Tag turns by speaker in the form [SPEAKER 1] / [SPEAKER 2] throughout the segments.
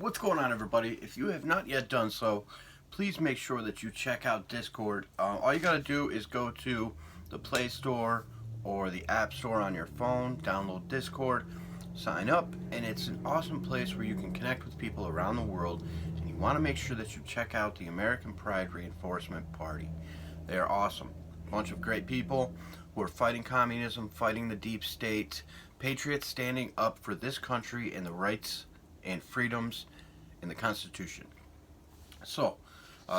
[SPEAKER 1] What's going on, everybody? If you have not yet done so, please make sure that you check out Discord. All you gotta do is go to the Play Store or the App Store on your phone, download Discord, sign up, and it's an awesome place where you can connect with people around the world. And you want to make sure that you check out the American Pride Reinforcement Party. They are awesome. A bunch of great people who are fighting communism, fighting the deep state, patriots standing up for this country and the rights and freedoms in the Constitution. So,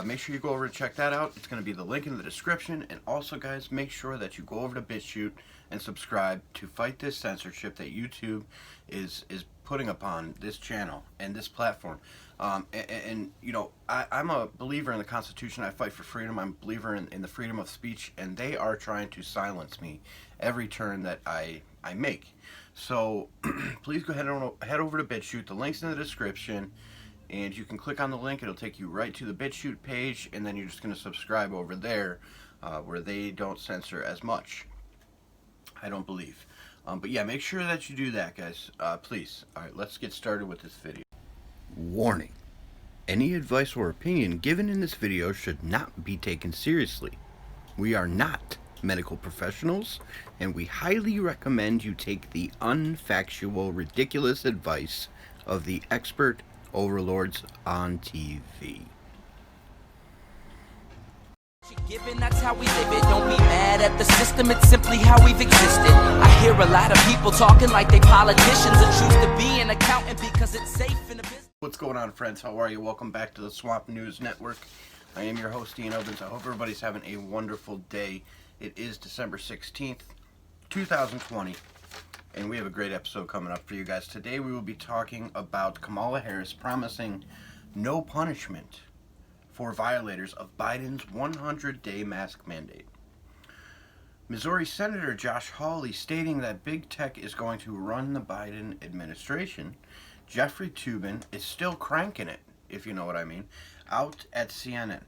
[SPEAKER 1] make sure you go over and check that out. It's going to be the link in the description. And also, guys, make sure that you go over to BitChute and subscribe to fight this censorship that YouTube is putting upon this channel and this platform. And you know, I'm a believer in the Constitution. I fight for freedom. I'm a believer in the freedom of speech. And they are trying to silence me every turn that I make. So please go ahead and head over to BitChute. The link's in the description, and you can click on the link. It'll take you right to the BitChute page, and then you're just going to subscribe over there, where they don't censor as much, I don't believe. But yeah, make sure that you do that, guys. Please. Alright, let's get started with this video. Warning. Any advice or opinion given in this video should not be taken seriously. We are not medical professionals, and we highly recommend you take the unfactual, ridiculous advice of the expert overlords on TV.
[SPEAKER 2] Given that's how we live it, don't be mad at the system, it's simply how we've existed. I hear a lot of people talking like they politicians and choose to be an accountant because it's safe in the business. What's going on, friends? How are you? Welcome back to the Swamp News Network. I am your host, Ian Ovens. I hope everybody's having a wonderful day. It is December 16th, 2020, and we have a great episode coming up for you guys. Today we will be talking about Kamala Harris promising no punishment for violators of Biden's 100-day mask mandate. Missouri Senator Josh Hawley stating that big tech is going to run the Biden administration. Jeffrey Toobin is still cranking it, if you know what I mean, out at CNN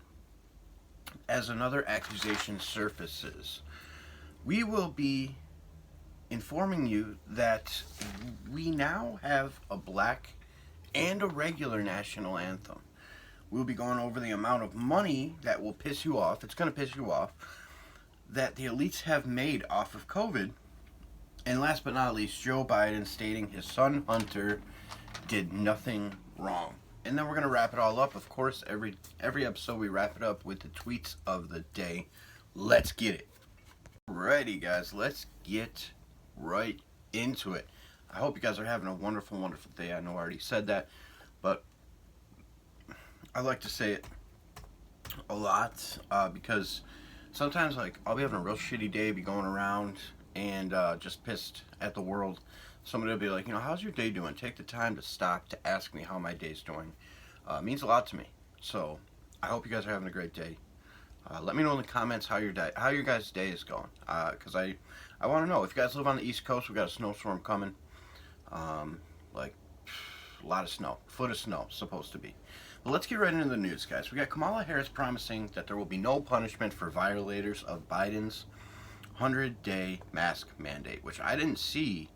[SPEAKER 2] as another accusation surfaces. We will be informing you that we now have a black and a regular national anthem. We'll be going over the amount of money that will piss you off. It's going to piss you off. That the elites have made off of COVID. And last but not least, Joe Biden stating his son Hunter did nothing wrong. And then we're going to wrap it all up. Of course, every episode we wrap it up with the tweets of the day. Let's get it. Alrighty, guys. Let's get right into it. I hope you guys are having a wonderful, wonderful day. I know I already said that, but I like to say it a lot because sometimes, like, I'll be having a real shitty day, be going around and just pissed at the world. Somebody will be like, you know, how's your day doing? Take the time to stop to ask me how my day's doing. It means a lot to me. So I hope you guys are having a great day. Let me know in the comments how your guys' day is going. Because I want to know. If you guys live on the East Coast, we got a snowstorm coming. Like a lot of snow, foot of snow, supposed to be. But let's get right into the news, guys. We got Kamala Harris promising that there will be no punishment for violators of Biden's 100-day mask mandate, which I didn't see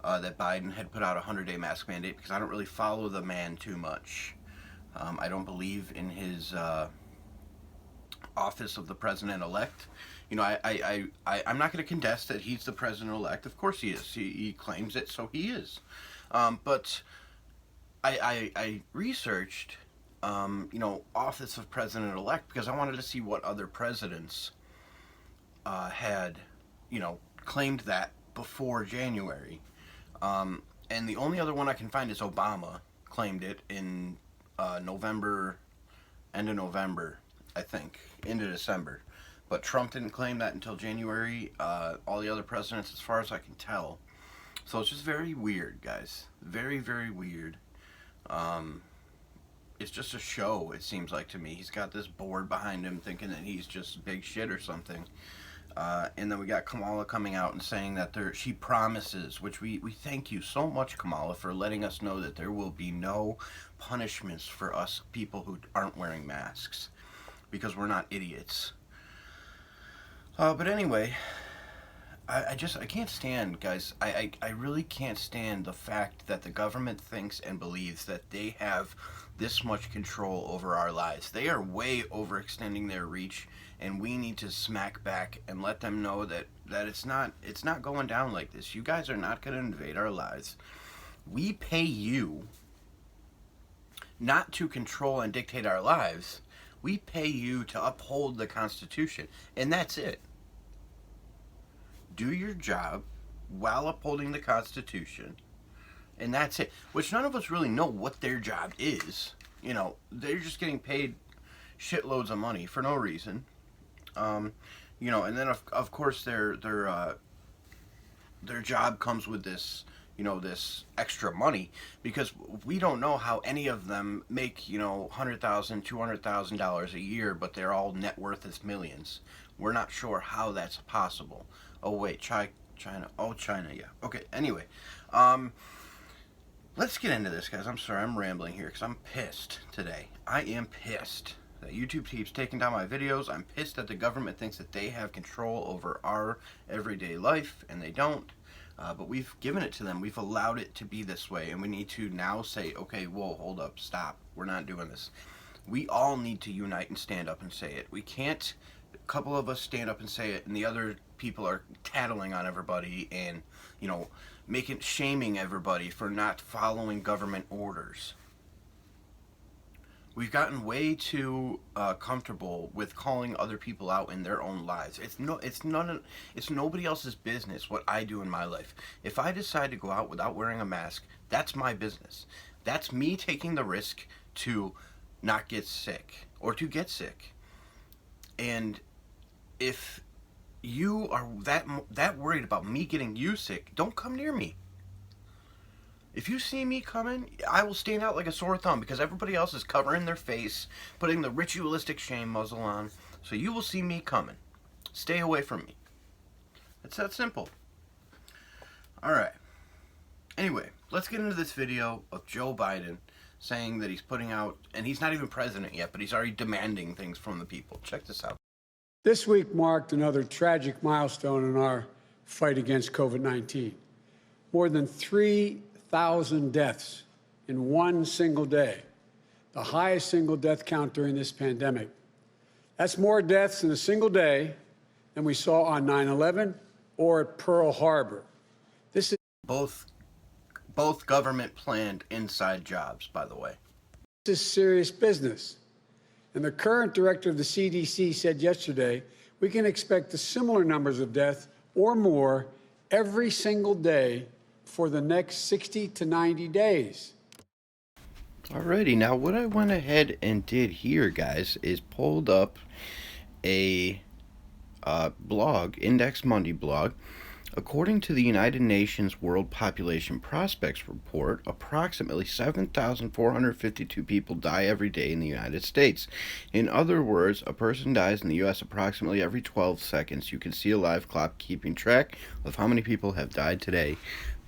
[SPEAKER 2] that Biden had put out a 100-day mask mandate because I don't really follow the man too much. I don't believe in his office of the president-elect. You know, I'm not going to contest that he's the president-elect. Of course he is. He claims it, so he is. But I researched, you know, office of president-elect because I wanted to see what other presidents had, you know, claimed that before January. And the only other one I can find is Obama claimed it in November, end of November, I think, into December. But Trump didn't claim that until January. All the other presidents, as far as I can tell. So it's just very weird, guys. Very, very weird. It's just a show, it seems like to me. He's got this board behind him thinking that he's just big shit or something. And then we got Kamala coming out and saying that she promises, which we thank you so much, Kamala, for letting us know that there will be no punishments for us people who aren't wearing masks, because we're not idiots. But anyway,
[SPEAKER 1] I can't stand, guys. I really can't stand the fact that the government thinks and believes that they have this much control over our lives. They are way overextending their reach, and we need to smack back and let them know that it's not going down like this. You guys are not going to invade our lives. We pay you not to control and dictate our lives. We pay you to uphold the Constitution, and that's it. Do your job while upholding the Constitution, and that's it. Which none of us really know what their job is. You know, they're just getting paid shitloads of money for no reason. And then of course their job comes with this, this extra money, because we don't know how any of them make, $100,000, $200,000 a year, but their all net worth is millions. We're not sure how that's possible. Oh wait, China. Oh, China, yeah. Okay, anyway. Let's get into this, guys. I'm sorry, I'm rambling here because I'm pissed today. I am pissed that YouTube keeps taking down my videos. I'm pissed that the government thinks that they have control over our everyday life, and they don't. But we've given it to them. We've allowed it to be this way, and we need to now say, okay, whoa, hold up, stop. We're not doing this. We all need to unite and stand up and say it. We can't, a couple of us stand up and say it, and the other people are tattling on everybody and, shaming everybody for not following government orders. We've gotten way too comfortable with calling other people out in their own lives. It's nobody else's business what I do in my life. If I decide to go out without wearing a mask, that's my business. That's me taking the risk to not get sick or to get sick. And if you are that worried about me getting you sick, don't come near me. If you see me coming, I will stand out like a sore thumb because everybody else is covering their face, putting the ritualistic shame muzzle on. So you will see me coming. Stay away from me. It's that simple. Alright. Anyway, let's get into this video of Joe Biden saying that he's putting out, and he's not even president yet, but he's already demanding things from the people. Check this out.
[SPEAKER 3] This week marked another tragic milestone in our fight against COVID-19. More than 3,000 deaths in one single day, the highest single death count during this pandemic. That's more deaths in a single day than we saw on 9/11 or at Pearl Harbor. This is
[SPEAKER 1] both government planned inside jobs, by the way.
[SPEAKER 3] This is serious business. And the current director of the CDC said yesterday, we can expect the similar numbers of deaths or more every single day for the next 60 to 90 days.
[SPEAKER 1] Alrighty, now what I went ahead and did here, guys, is pulled up a blog, Index Monday blog. According to the United Nations World Population Prospects Report, approximately 7,452 people die every day in the United States. In other words, a person dies in the U.S. approximately every 12 seconds. You can see a live clock keeping track of how many people have died today,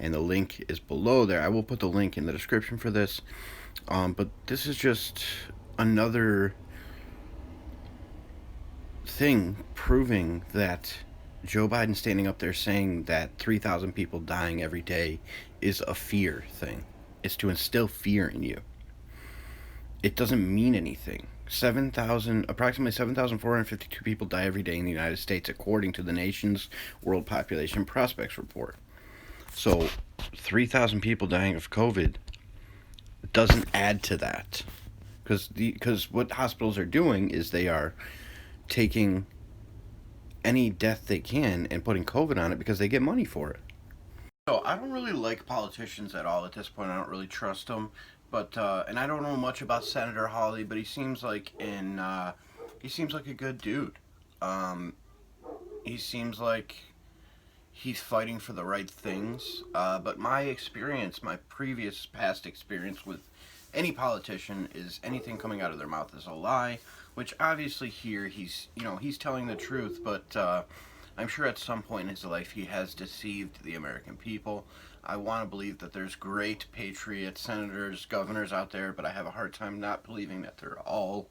[SPEAKER 1] and the link is below there. I will put the link in the description for this, but this is just another thing proving that Joe Biden standing up there saying that 3,000 people dying every day is a fear thing. It's to instill fear in you. It doesn't mean anything. Approximately 7,452 people die every day in the United States, according to the nation's World Population Prospects Report. So, 3,000 people dying of COVID doesn't add to that. Because what hospitals are doing is they are taking any death they can and putting COVID on it because they get money for it. So I don't really like politicians at all at this point. I don't really trust them, but and I don't know much about Senator Hawley, but he seems like a good dude. He seems like he's fighting for the right things. But my past experience with any politician is anything coming out of their mouth is a lie, which obviously here he's telling the truth, but I'm sure at some point in his life he has deceived the American people. I want to believe that there's great patriots, senators, governors out there, but I have a hard time not believing that they're all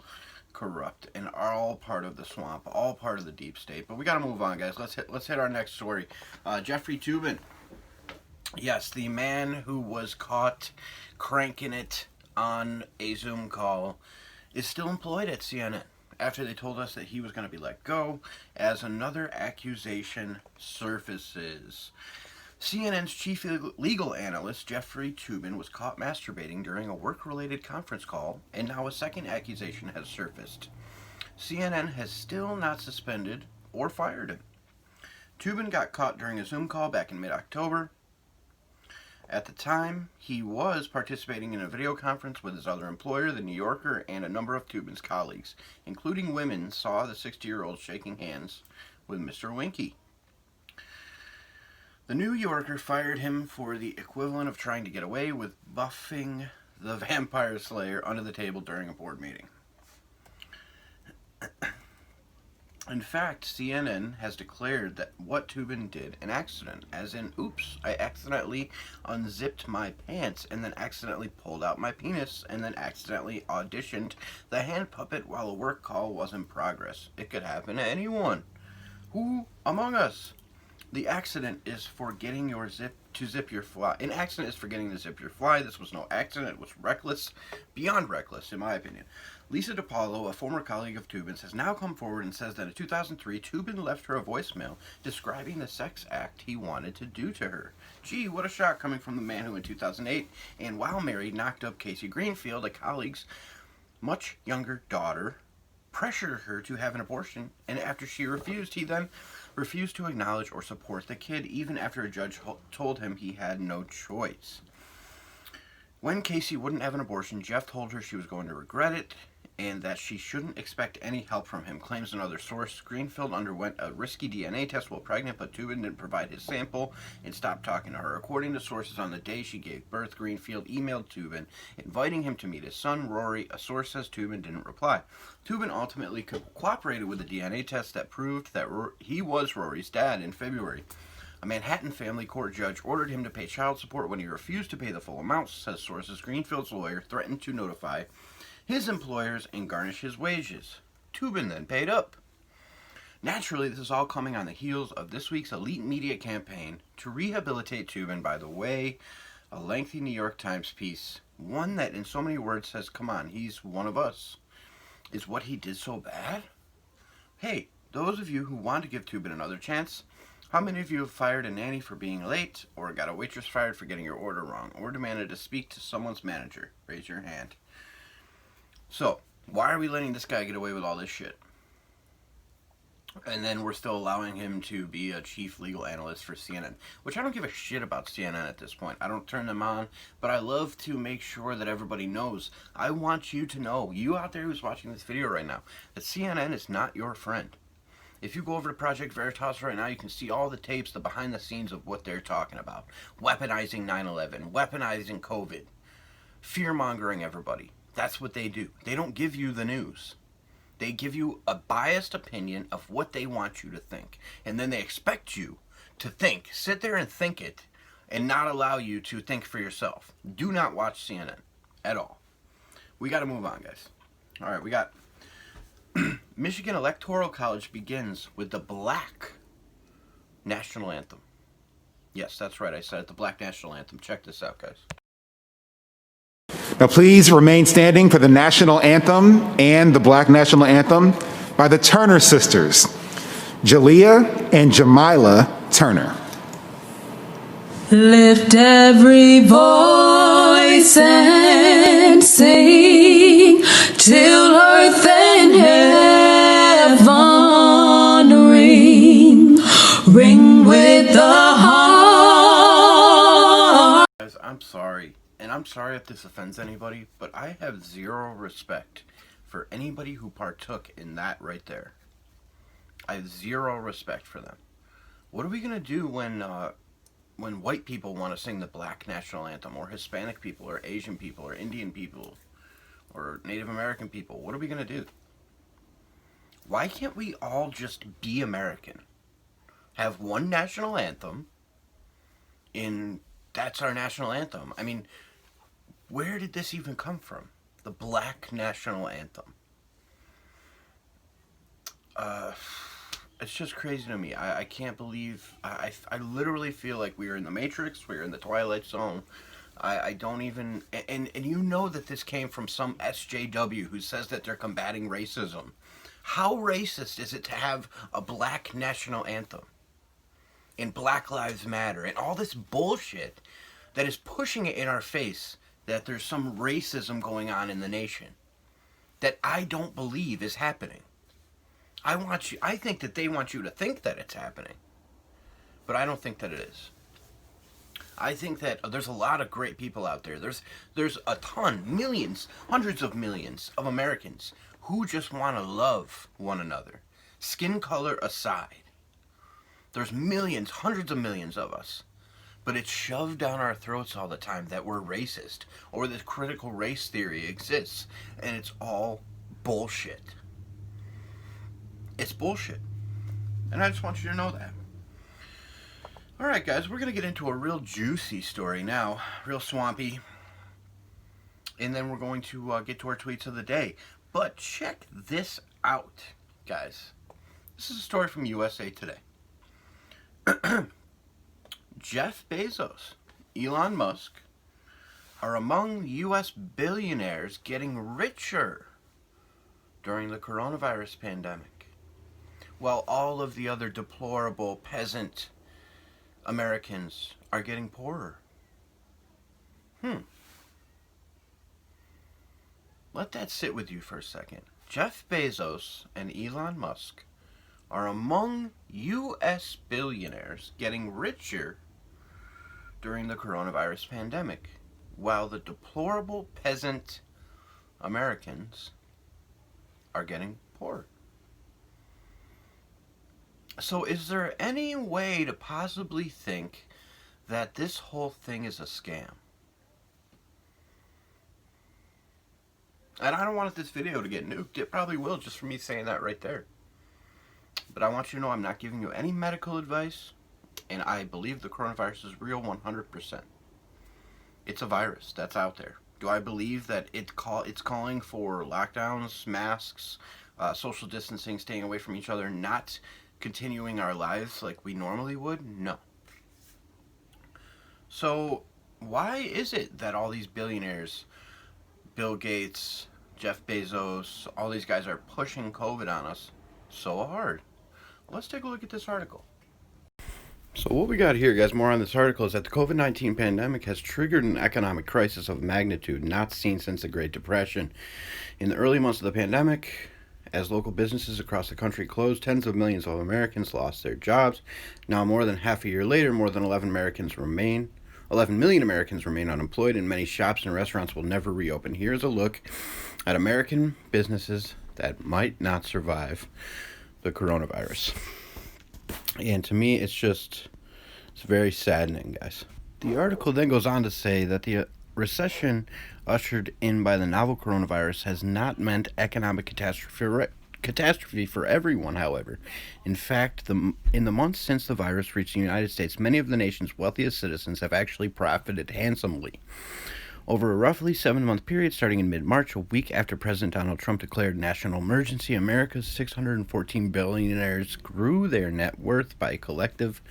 [SPEAKER 1] corrupt and are all part of the swamp, all part of the deep state. But we got to move on, guys. Let's hit our next story. Jeffrey Toobin. Yes, the man who was caught cranking it on a Zoom call is still employed at CNN after they told us that he was going to be let go as another accusation surfaces. CNN's chief legal analyst, Jeffrey Toobin, was caught masturbating during a work-related conference call, and now a second accusation has surfaced. CNN has still not suspended or fired him. Toobin got caught during a Zoom call back in mid-October. At the time, he was participating in a video conference with his other employer, The New Yorker, and a number of Toobin's colleagues, including women, saw the 60-year-old shaking hands with Mr. Winky. The New Yorker fired him for the equivalent of trying to get away with buffing the vampire slayer under the table during a board meeting. In fact, CNN has declared that what Toobin did an accident, as in, oops, I accidentally unzipped my pants and then accidentally pulled out my penis and then accidentally auditioned the hand puppet while a work call was in progress. It could happen to anyone. Who among us? The accident is forgetting to zip your fly. An accident is forgetting to zip your fly. This was no accident. It was reckless, beyond reckless, in my opinion. Lisa DiPaolo, a former colleague of Toobin's, has now come forward and says that in 2003, Toobin left her a voicemail describing the sex act he wanted to do to her. Gee, what a shock coming from the man who in 2008, and while married, knocked up Casey Greenfield, a colleague's much younger daughter, pressured her to have an abortion, and after she refused, he then refused to acknowledge or support the kid, even after a judge told him he had no choice. When Casey wouldn't have an abortion, Jeff told her she was going to regret it and that she shouldn't expect any help from him, claims another source. Greenfield underwent a risky DNA test while pregnant, but Toobin didn't provide his sample and stopped talking to her. According to sources, on the day she gave birth, Greenfield emailed Toobin, inviting him to meet his son, Rory. A source says Toobin didn't reply. Toobin ultimately cooperated with the DNA test that proved that he was Rory's dad in February. A Manhattan family court judge ordered him to pay child support when he refused to pay the full amount, says sources. Greenfield's lawyer threatened to notify his employers and garnish his wages. Toobin then paid up. Naturally, this is all coming on the heels of this week's elite media campaign to rehabilitate Toobin. By the way, a lengthy New York Times piece, one that in so many words says, come on, he's one of us. Is what he did so bad? Hey, those of you who want to give Toobin another chance, how many of you have fired a nanny for being late, or got a waitress fired for getting your order wrong, or demanded to speak to someone's manager? Raise your hand. So, why are we letting this guy get away with all this shit? And then we're still allowing him to be a chief legal analyst for CNN, which I don't give a shit about CNN at this point. I don't turn them on, but I love to make sure that everybody knows. I want you to know, you out there who's watching this video right now, that CNN is not your friend. If you go over to Project Veritas right now, you can see all the tapes, the behind the scenes of what they're talking about. Weaponizing 9/11, weaponizing COVID, fear-mongering everybody. That's what they do. They don't give you the news. They give you a biased opinion of what they want you to think. And then they expect you to think, sit there and think it, and not allow you to think for yourself. Do not watch CNN at all. We got to move on, guys. All right, we got Michigan Electoral College begins with the Black National Anthem. Yes, that's right. I said it, the Black National Anthem. Check this out, guys.
[SPEAKER 4] Now please remain standing for the national anthem and the Black National Anthem by the Turner sisters, Jalea and Jamila Turner.
[SPEAKER 5] Lift every voice and sing till earth and heaven ring, ring with the heart.
[SPEAKER 1] Guys, I'm sorry. And I'm sorry if this offends anybody, but I have zero respect for anybody who partook in that right there. I have zero respect for them. What are we going to do when white people want to sing the Black National Anthem, or Hispanic people, or Asian people, or Indian people, or Native American people? What are we going to do? Why can't we all just be American? Have one national anthem, and that's our national anthem. I mean, where did this even come from? The Black National Anthem. It's just crazy to me. I can't believe, I literally feel like we are in the Matrix, we're in the Twilight Zone. I don't even, and you know that this came from some SJW who says that they're combating racism. How racist is it to have a black national anthem and Black Lives Matter and all this bullshit that is pushing it in our face that there's some racism going on in the nation that I don't believe is happening? I think that they want you to think that it's happening, but I don't think that it is. I think that there's a lot of great people out there. There's a ton, millions, hundreds of millions of Americans who just want to love one another, skin color aside. There's millions, hundreds of millions of us, but it's shoved down our throats all the time that we're racist or that critical race theory exists, and it's all bullshit. It's bullshit. And I just want you to know that. Alright guys, we're going to get into a real juicy story now. Real swampy. And then we're going to get to our tweets of the day. But check this out, guys. This is a story from USA Today. Jeff Bezos, Elon Musk are among U.S. billionaires getting richer during the coronavirus pandemic, while all of the other deplorable peasant Americans are getting poorer. Let that sit with you for a second. Jeff Bezos and Elon Musk are among U.S. billionaires getting richer during the coronavirus pandemic, while the deplorable peasant Americans are getting poorer. So is there any way to possibly think that this whole thing is a scam? And I don't want this video to get nuked. It probably will, just for me saying that right there. But I want you to know I'm not giving you any medical advice, and I believe the coronavirus is real 100%. It's a virus that's out there. Do I believe that it's calling for lockdowns, masks, social distancing, staying away from each other, not continuing our lives like we normally would? No. So why is it that all these billionaires, Bill Gates, Jeff Bezos, all these guys are pushing COVID on us so hard? Let's take a look at this article. So what we got here, guys, more on this article, is that the COVID-19 pandemic has triggered an economic crisis of magnitude not seen since the Great Depression. In the early months of the pandemic, as local businesses across the country closed, tens of millions of Americans lost their jobs. Now, more than half a year later, more than 11 million Americans remain unemployed, and many shops and restaurants will never reopen. Here's a look at American businesses that might not survive the coronavirus. And to me, it's very saddening, guys. The article then goes on to say that the recession ushered in by the novel coronavirus has not meant economic catastrophe for everyone, however. In fact, in the months since the virus reached the United States, many of the nation's wealthiest citizens have actually profited handsomely. Over a roughly 7-month period starting in mid-March, a week after President Donald Trump declared national emergency, America's 614 billionaires grew their net worth by a collective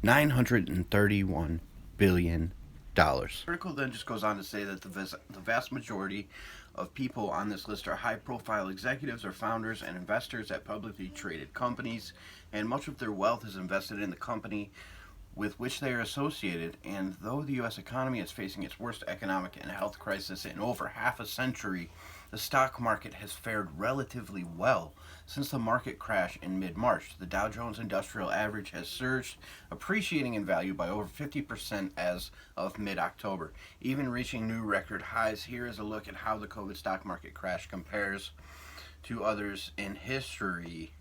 [SPEAKER 1] $931 billion. The article then just goes on to say that the vast majority of people on this list are high-profile executives or founders and investors at publicly traded companies, and much of their wealth is invested in the company with which they are associated. And though the U.S. economy is facing its worst economic and health crisis in over half a century, the stock market has fared relatively well. Since the market crash in mid-March, the Dow Jones Industrial Average has surged, appreciating in value by over 50% as of mid-October, even reaching new record highs. Here is a look at how the COVID stock market crash compares to others in history.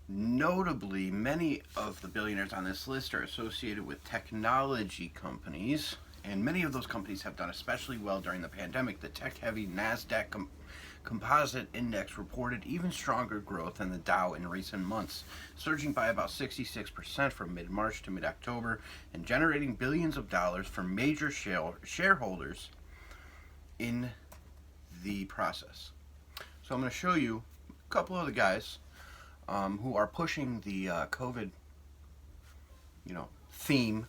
[SPEAKER 1] Notably, many of the billionaires on this list are associated with technology companies, and many of those companies have done especially well during the pandemic. The tech-heavy NASDAQ Composite Index reported even stronger growth than the Dow in recent months, surging by about 66% from mid-March to mid-October and generating billions of dollars for major shareholders in the process. So I'm going to show you couple other guys who are pushing the COVID, theme,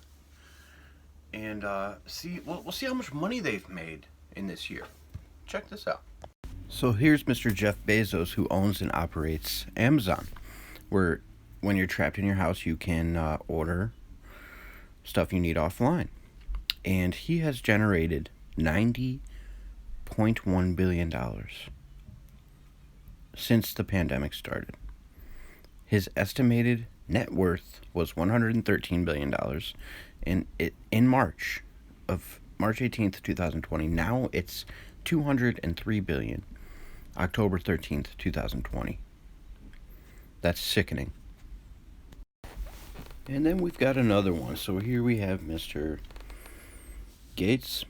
[SPEAKER 1] and we'll see how much money they've made in this year. Check this out. So here's Mr. Jeff Bezos, who owns and operates Amazon, where when you're trapped in your house, you can order stuff you need offline. And he has generated $90.1 billion since the pandemic started. His estimated net worth was $113 billion in March 18th, 2020. Now it's $203 billion, October 13th, 2020. That's sickening. And then we've got another one. So here we have Mr. Gates,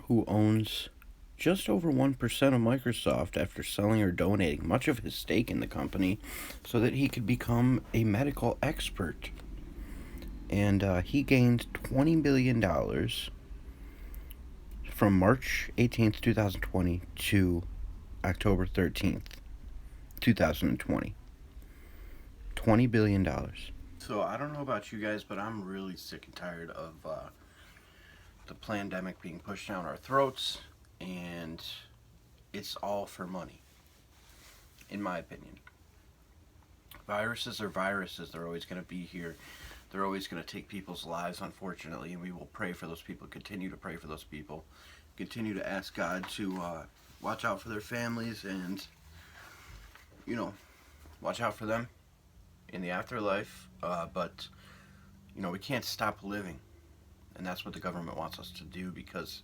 [SPEAKER 1] who owns just over 1% of Microsoft after selling or donating much of his stake in the company so that he could become a medical expert. And he gained $20 billion from March 18th, 2020 to October 13th, 2020. $20 billion. So I don't know about you guys, but I'm really sick and tired of the pandemic being pushed down our throats, and it's all for money, in my opinion. Viruses are viruses. They're always going to be here. They're always going to take people's lives, unfortunately, and we will pray for those people, continue to pray for those people, continue to ask God to watch out for their families and, watch out for them in the afterlife, but we can't stop living, and that's what the government wants us to do, because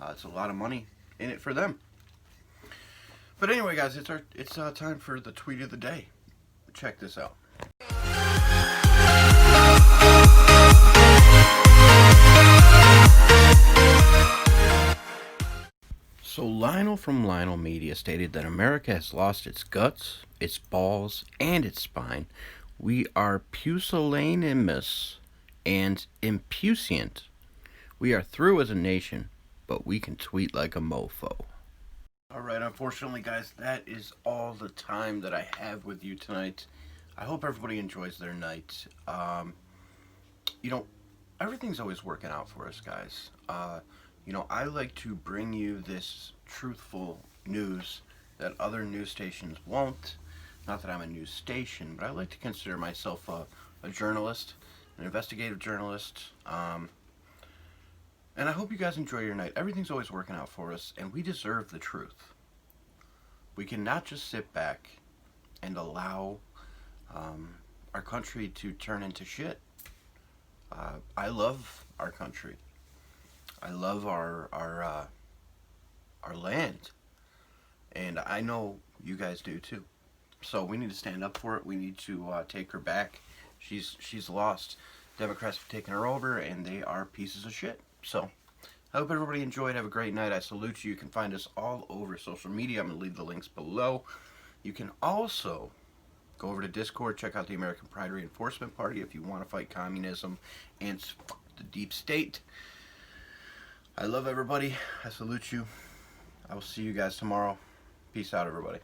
[SPEAKER 1] it's a lot of money in it for them. But anyway, guys, it's time for the tweet of the day. Check this out. So Lionel from Lionel Media stated that America has lost its guts, its balls, and its spine. We are pusillanimous and impuissant. We are through as a nation, but we can tweet like a mofo. Alright, unfortunately, guys, that is all the time that I have with you tonight. I hope everybody enjoys their night. Everything's always working out for us, guys. I like to bring you this truthful news that other news stations won't. Not that I'm a news station, but I like to consider myself a journalist, an investigative journalist. And I hope you guys enjoy your night. Everything's always working out for us, and we deserve the truth. We cannot just sit back and allow our country to turn into shit. I love our country. I love our land, and I know you guys do too. So we need to stand up for it. We need to take her back. She's lost. Democrats have taken her over, and they are pieces of shit. So I hope everybody enjoyed. Have a great night. I salute you. You can find us all over social media. I'm going to leave the links below. You can also go over to Discord, check out the American Pride Reinforcement Party if you want to fight communism and the deep state. I love everybody. I salute you. I will see you guys tomorrow. Peace out, everybody.